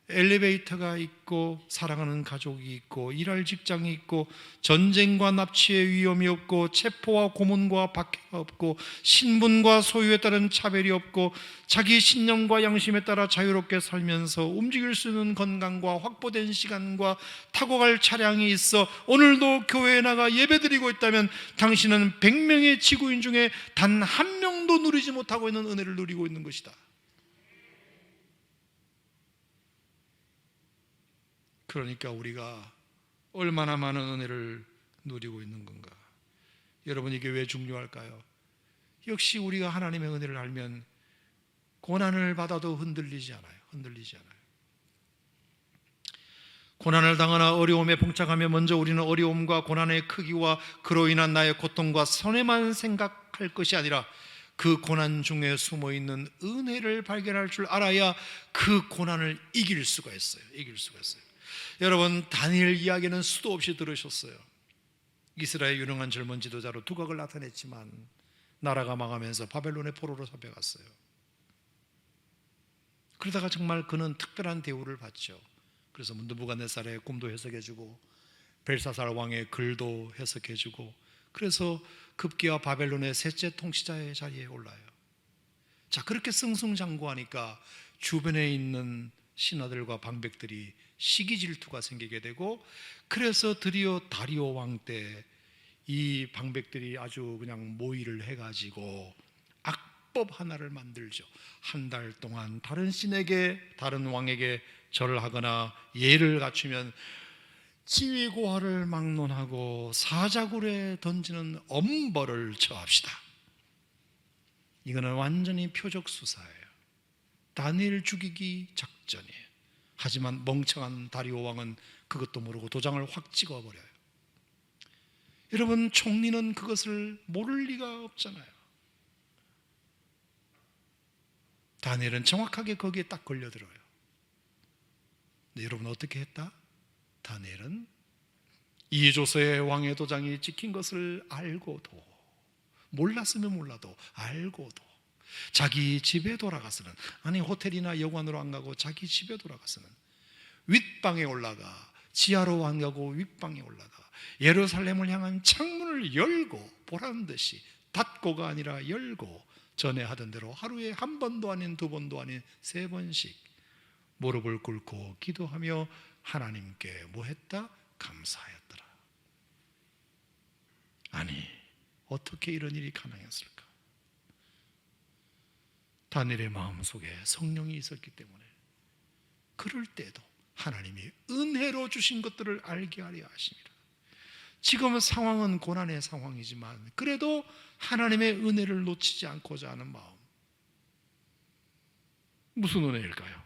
엘리베이터가 있고 사랑하는 가족이 있고 일할 직장이 있고 전쟁과 납치의 위험이 없고 체포와 고문과 박해가 없고 신분과 소유에 따른 차별이 없고 자기 신념과 양심에 따라 자유롭게 살면서 움직일 수 있는 건강과 확보된 시간과 타고 갈 차량이 있어 오늘도 교회에 나가 예배드리고 있다면 당신은 100명의 지구인 중에 단 한 명도 누리지 못하고 있는 은혜를 누리고 있는 것이다. 그러니까 우리가 얼마나 많은 은혜를 누리고 있는 건가? 여러분, 이게 왜 중요할까요? 역시 우리가 하나님의 은혜를 알면 고난을 받아도 흔들리지 않아요. 고난을 당하나 어려움에 봉착하며 먼저 우리는 어려움과 고난의 크기와 그로 인한 나의 고통과 손해만 생각할 것이 아니라 그 고난 중에 숨어있는 은혜를 발견할 줄 알아야 그 고난을 이길 수가 있어요. 여러분, 다니엘 이야기는 수도 없이 들으셨어요. 이스라엘 유능한 젊은 지도자로 두각을 나타냈지만 나라가 망하면서 바벨론의 포로로 잡혀갔어요. 그러다가 정말 그는 특별한 대우를 받죠. 그래서 느부갓네살의 꿈도 해석해주고 벨사살 왕의 글도 해석해주고 그래서 급기야 바벨론의 셋째 통치자의 자리에 올라요. 자, 그렇게 승승장구하니까 주변에 있는 신하들과 방백들이 시기 질투가 생기게 되고 그래서 드디어 다리오 왕 때 이 방백들이 아주 그냥 모의를 해가지고 악법 하나를 만들죠. 한 달 동안 다른 신에게, 다른 왕에게 절을 하거나 예를 갖추면 지위고하를 막론하고 사자굴에 던지는 엄벌을 처합시다. 이거는 완전히 표적 수사예요. 다니엘 죽이기 작전이에요. 하지만 멍청한 다리오 왕은 그것도 모르고 도장을 확 찍어버려요. 여러분, 총리는 그것을 모를 리가 없잖아요. 다니엘은 정확하게 거기에 딱 걸려들어요. 근데 여러분, 어떻게 했다? 다니엘은 이조서의 왕의 도장이 찍힌 것을 알고도, 몰랐으면 몰라도 알고도 자기 집에 돌아가서는, 아니 호텔이나 여관으로 안 가고 자기 집에 돌아가서는 윗방에 올라가, 지하로 안 가고 윗방에 올라가 예루살렘을 향한 창문을 열고, 보라는 듯이 닫고가 아니라 열고, 전에 하던 대로 하루에 한 번도 아닌 두 번도 아닌 세 번씩 무릎을 꿇고 기도하며 하나님께 뭐 했다? 감사하였더라. 아니, 어떻게 이런 일이 가능했을까? 다니엘의 마음속에 성령이 있었기 때문에 그럴 때도 하나님이 은혜로 주신 것들을 알게 하려 하십니다. 지금 상황은 고난의 상황이지만 그래도 하나님의 은혜를 놓치지 않고자 하는 마음. 무슨 은혜일까요?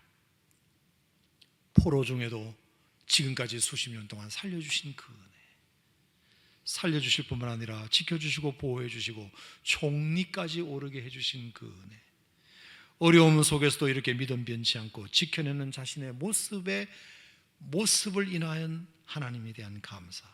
포로 중에도 지금까지 수십 년 동안 살려주신 그 은혜. 살려주실 뿐만 아니라 지켜주시고 보호해 주시고 총리까지 오르게 해주신 그 은혜. 어려움 속에서도 이렇게 믿음 변치 않고 지켜내는 자신의 모습을 인하여 하나님에 대한 감사.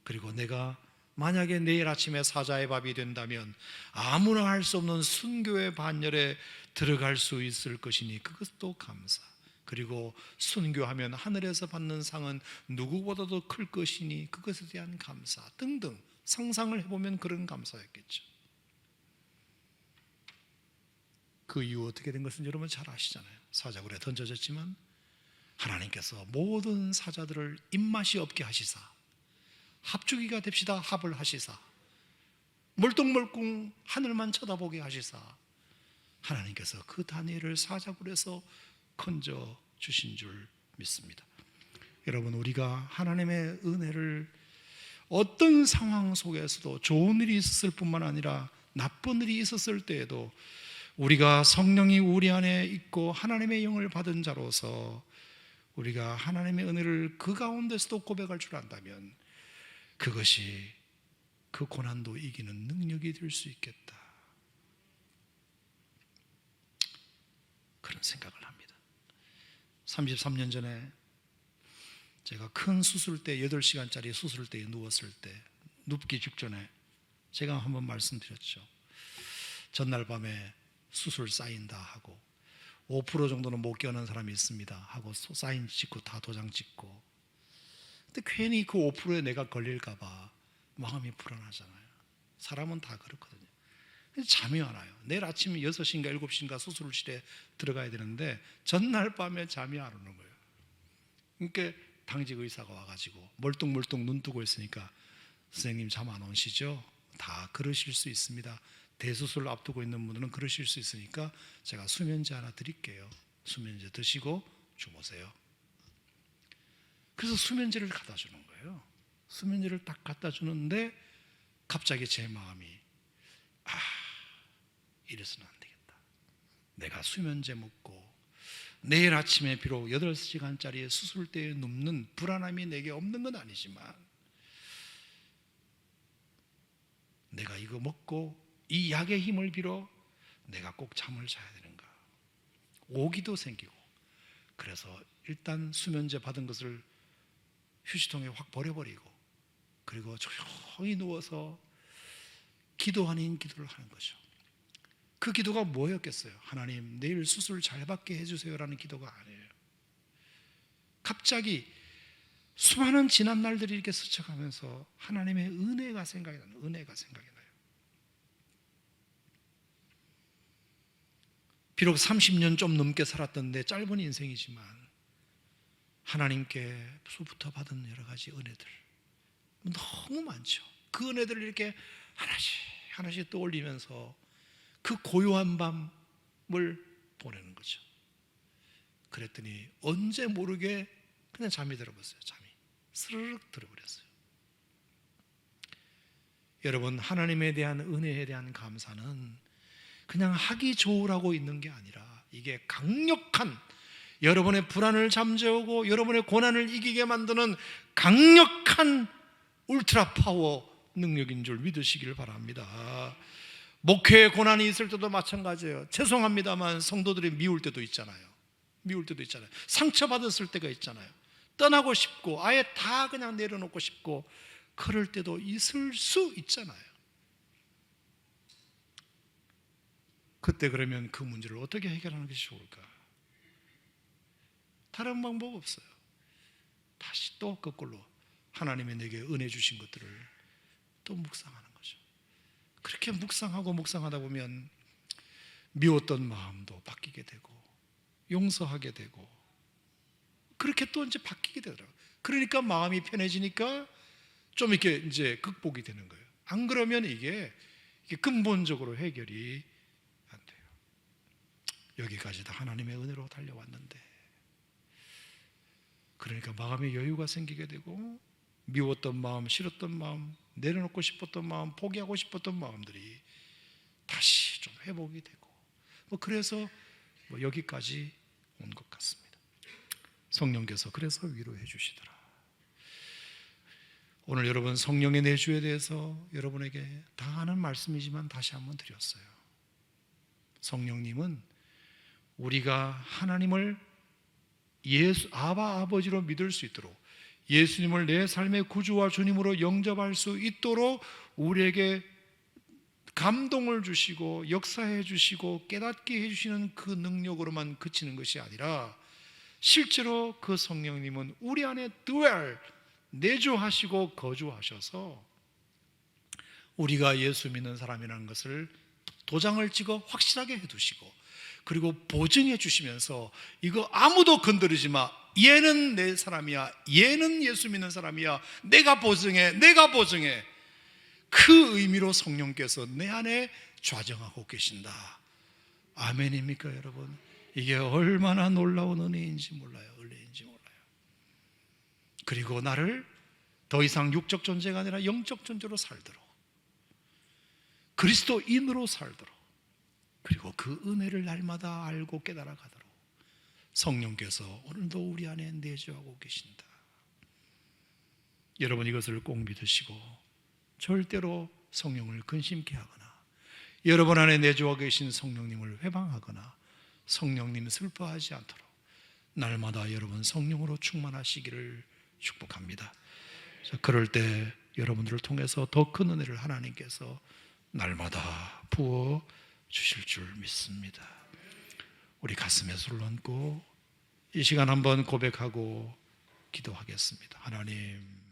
그리고 내가 만약에 내일 아침에 사자의 밥이 된다면 아무나 할 수 없는 순교의 반열에 들어갈 수 있을 것이니 그것도 감사. 그리고 순교하면 하늘에서 받는 상은 누구보다도 클 것이니 그것에 대한 감사 등등 상상을 해보면 그런 감사였겠죠. 그 이후 어떻게 된 것은 여러분 잘 아시잖아요. 사자굴에 던져졌지만 하나님께서 모든 사자들을 입맛이 없게 하시사 합주기가 됩시다 합을 하시사 멀뚱멀뚱 하늘만 쳐다보게 하시사 하나님께서 그 다니엘을 사자굴에서 건져 주신 줄 믿습니다. 여러분, 우리가 하나님의 은혜를 어떤 상황 속에서도 좋은 일이 있었을 뿐만 아니라 나쁜 일이 있었을 때에도 우리가 성령이 우리 안에 있고 하나님의 영을 받은 자로서 우리가 하나님의 은혜를 그 가운데서도 고백할 줄 안다면 그것이 그 고난도 이기는 능력이 될 수 있겠다, 그런 생각을 합니다. 33년 전에 제가 큰 수술대 8시간짜리 수술대에 누웠을 때 눕기 직전에 제가 한번 말씀드렸죠. 전날 밤에 수술 쌓인다 하고 5% 정도는 못 깨어난 사람이 있습니다 하고 사인 찍고 다 도장 찍고, 근데 괜히 그 5%에 내가 걸릴까 봐 마음이 불안하잖아요. 사람은 다 그렇거든요. 잠이 안 와요. 내일 아침 6시인가 7시인가 수술실에 들어가야 되는데 전날 밤에 잠이 안 오는 거예요. 그러니까 당직 의사가 와가지고 멀뚱멀뚱 눈 뜨고 있으니까 선생님 잠 안 오시죠? 다 그러실 수 있습니다. 대수술을 앞두고 있는 분들은 그러실 수 있으니까 제가 수면제 하나 드릴게요. 수면제 드시고 주무세요. 그래서 수면제를 갖다 주는 거예요. 수면제를 딱 갖다 주는데 갑자기 제 마음이 이래서는 안 되겠다. 내가 수면제 먹고 내일 아침에 비록 8시간짜리 수술대에 눕는 불안함이 내게 없는 건 아니지만 내가 이거 먹고 이 약의 힘을 빌어 내가 꼭 잠을 자야 되는가. 오기도 생기고, 그래서 일단 수면제 받은 것을 휴지통에 확 버려버리고, 그리고 조용히 누워서 기도 아닌 기도를 하는 거죠. 그 기도가 뭐였겠어요? 하나님 내일 수술 잘 받게 해주세요라는 기도가 아니에요. 갑자기 수많은 지난 날들이 이렇게 스쳐가면서 하나님의 은혜가 생각이 나요. 은혜가 생각이 나요. 비록 30년 좀 넘게 살았던 내 짧은 인생이지만 하나님께로부터 받은 여러 가지 은혜들 너무 많죠. 그 은혜들을 이렇게 하나씩 하나씩 떠올리면서 그 고요한 밤을 보내는 거죠. 그랬더니 언제 모르게 그냥 잠이 들어버렸어요. 잠이 스르륵 들어버렸어요. 여러분, 하나님에 대한 은혜에 대한 감사는 그냥 하기 좋으라고 있는 게 아니라 이게 강력한, 여러분의 불안을 잠재우고 여러분의 고난을 이기게 만드는 강력한 울트라 파워 능력인 줄 믿으시길 바랍니다. 목회에 고난이 있을 때도 마찬가지예요. 죄송합니다만 성도들이 미울 때도 있잖아요. 미울 때도 있잖아요. 상처받았을 때가 있잖아요. 떠나고 싶고 아예 다 그냥 내려놓고 싶고 그럴 때도 있을 수 있잖아요. 그때 그러면 그 문제를 어떻게 해결하는 것이 좋을까? 다른 방법 없어요. 다시 또 거꾸로 하나님이 내게 은혜 주신 것들을 또 묵상하는 거죠. 그렇게 묵상하고 묵상하다 보면 미웠던 마음도 바뀌게 되고 용서하게 되고 그렇게 또 이제 바뀌게 되더라고요. 그러니까 마음이 편해지니까 좀 이렇게 이제 극복이 되는 거예요. 안 그러면 이게 근본적으로 해결이 안 돼요. 여기까지 다 하나님의 은혜로 달려왔는데, 그러니까 마음에 여유가 생기게 되고 미웠던 마음, 싫었던 마음, 내려놓고 싶었던 마음, 포기하고 싶었던 마음들이 다시 좀 회복이 되고 그래서 여기까지 온 것 같습니다. 성령께서 그래서 위로해 주시더라. 오늘 여러분 성령의 내주에 대해서 여러분에게 다 아는 말씀이지만 다시 한번 드렸어요. 성령님은 우리가 하나님을 아바 아버지로 믿을 수 있도록, 예수님을 내 삶의 구주와 주님으로 영접할 수 있도록 우리에게 감동을 주시고 역사해 주시고 깨닫게 해주시는 그 능력으로만 그치는 것이 아니라 실제로 그 성령님은 우리 안에 내주하시고 거주하셔서 우리가 예수 믿는 사람이라는 것을 도장을 찍어 확실하게 해두시고 그리고 보증해 주시면서 이거 아무도 건드리지 마, 얘는 내 사람이야, 얘는 예수 믿는 사람이야, 내가 보증해 그 의미로 성령께서 내 안에 좌정하고 계신다. 아멘입니까 여러분? 이게 얼마나 놀라운 은혜인지 몰라요. 그리고 나를 더 이상 육적 존재가 아니라 영적 존재로 살도록, 그리스도인으로 살도록, 그리고 그 은혜를 날마다 알고 깨달아 가도록 성령께서 오늘도 우리 안에 내주하고 계신다. 여러분 이것을 꼭 믿으시고 절대로 성령을 근심케 하거나 여러분 안에 내주하고 계신 성령님을 회방하거나 성령님 슬퍼하지 않도록 날마다 여러분 성령으로 충만하시기를 축복합니다. 그럴 때 여러분들을 통해서 더 큰 은혜를 하나님께서 날마다 부어 주실 줄 믿습니다. 우리 가슴에 손을 얹고 이 시간 한번 고백하고 기도하겠습니다. 하나님,